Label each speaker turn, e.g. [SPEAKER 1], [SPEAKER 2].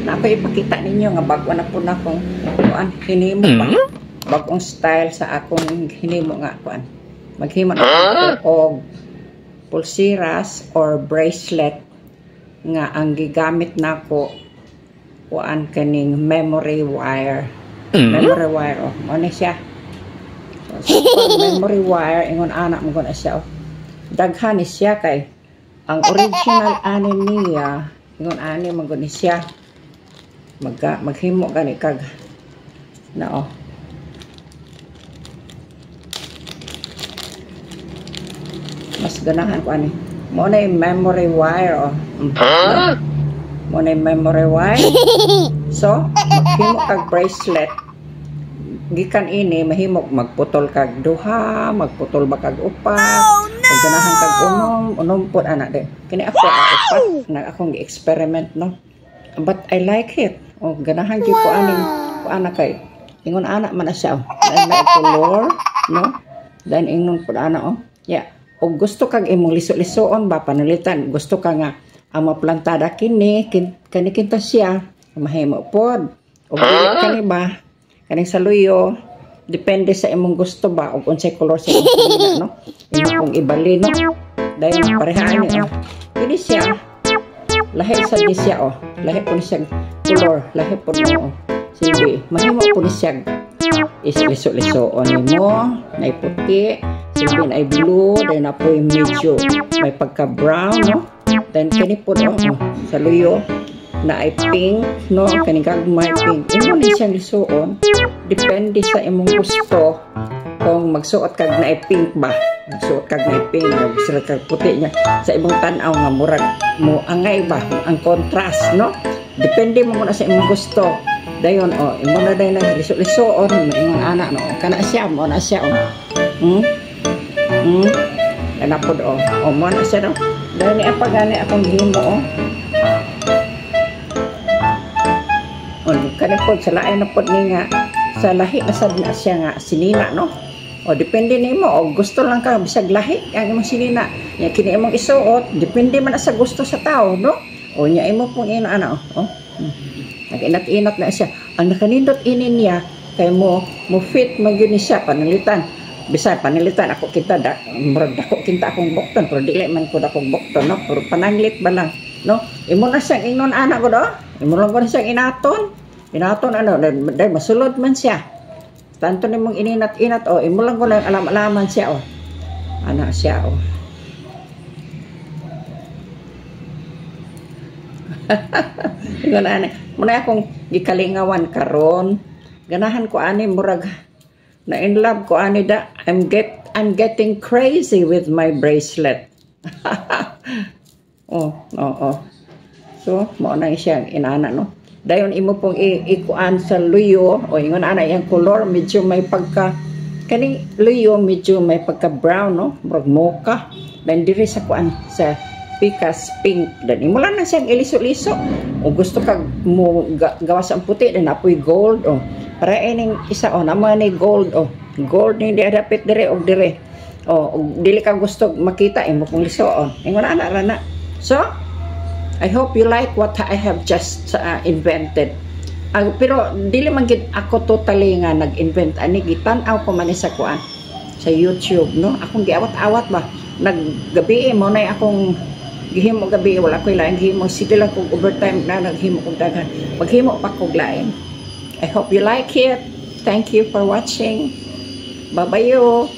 [SPEAKER 1] Na ako ipakita ninyo nga bago na po na kung kuan hinimo ba. Bagong style sa akong hinimo nga kuan. Maghimo na og pulsiras or bracelet nga ang gigamit nako kuan kaning memory wire. Memory wire oh, mo ni siya. So, memory wire ingon anak mo guna siya oh. Daghan ni siya kay ang original ani niya ingon ani mo guna siya. Maghimo gani kag na oh. Mas ganahan ko ani. Mo na yung memory wire oh. Mo na yung memory wire. So, maghimo kag bracelet. Gikan ini mahimok magputol kag duha, magputol ba kag upat. Ug ganahan kag unom pud ana de. Kini ako upat na akong gi-experiment no. But I like it. O ganahan gyud ko aning ko ana kay ingon ana man na siya. Then may color no. Then ingon pud ana oh. Yeah. O gusto kag imong liso-lisoon ba panalitan. Gusto ka nga ang maplantada kini kinta siya mahimo pod. O dili kani ba kaning saluyo depende sa imong gusto ba ug unsay color sa imong no imong ibali no dayon parehaan ni oh kini siya lahi sa di siya oh lahi po ni siya color lahi po no oh sige mahimo po ni siya isliso-lisoon nimo na puti sige na blue then apoy medyo may pagka brown no then kini po oh saluyo na ay pink no kaning gagmay pink imo ni siyang lisuon depende sa imong gusto kung magsuot kag na ay pink ba magsuot kag na ay pink sila kag puti niya sa imong tan-aw nga murag mo angay ba ang contrast no depende mo na sa imong gusto dayon oh imo na day na liso-lisoon imong anak no kana siya mo na siya oh napod oh mo na siya no dayon ni apagani akong gihimo oh kada po sa lain na po ni nga sa lahi na sad na siya nga sinina no o depende nimo o gusto lang ka bisag lahi ang imong sinina nya kini imong isuot depende man sa gusto sa tao no o nya imo pong ina ana oh nag-inat-inat na siya ang nakanindot inin niya kay mo fit magyud ni siya panalitan bisan panalitan ako kita murag dako kinta akong bukton pero dili man ko dakong bukton no pero pananglit ba lang no imo na siyang ingnon ana ko do imo lang ko na siyang inaton ano dahil masulod man siya tanto ni mong ininat-inat o imo lang ko lang alam-alaman siya o ana siya o ingon ani muna akong gikalingawan karon ganahan ko ani murag na in love ko ani da I'm getting crazy with my bracelet oh so mo na siya inana no dayon imo pong ikuan sa luyo o ingon ana yang color medyo may pagka kaning luyo medyo may pagka brown no murag mocha then diri sa kuan sa pikas pink dan imo lang na siyang iliso-liso o gusto kag mo gawas ang puti dan apoy gold o para ining isa o naman ni gold o gold ni dapit dire og dire o dili ka gusto makita imo pong lisoon ingon ana rana so I hope you like what I have just invented. Pero dili man gid ako totally nga nag-invent ani gitan-aw ko man sa kuan sa YouTube no. Akong giawat-awat ba. Naggabi mo na akong gihimo gabi wala koy lain gihimo sige lang kog overtime na naghimo kog daghan. Paghimo pa kog lain. I hope you like it. Thank you for watching. Bye-bye.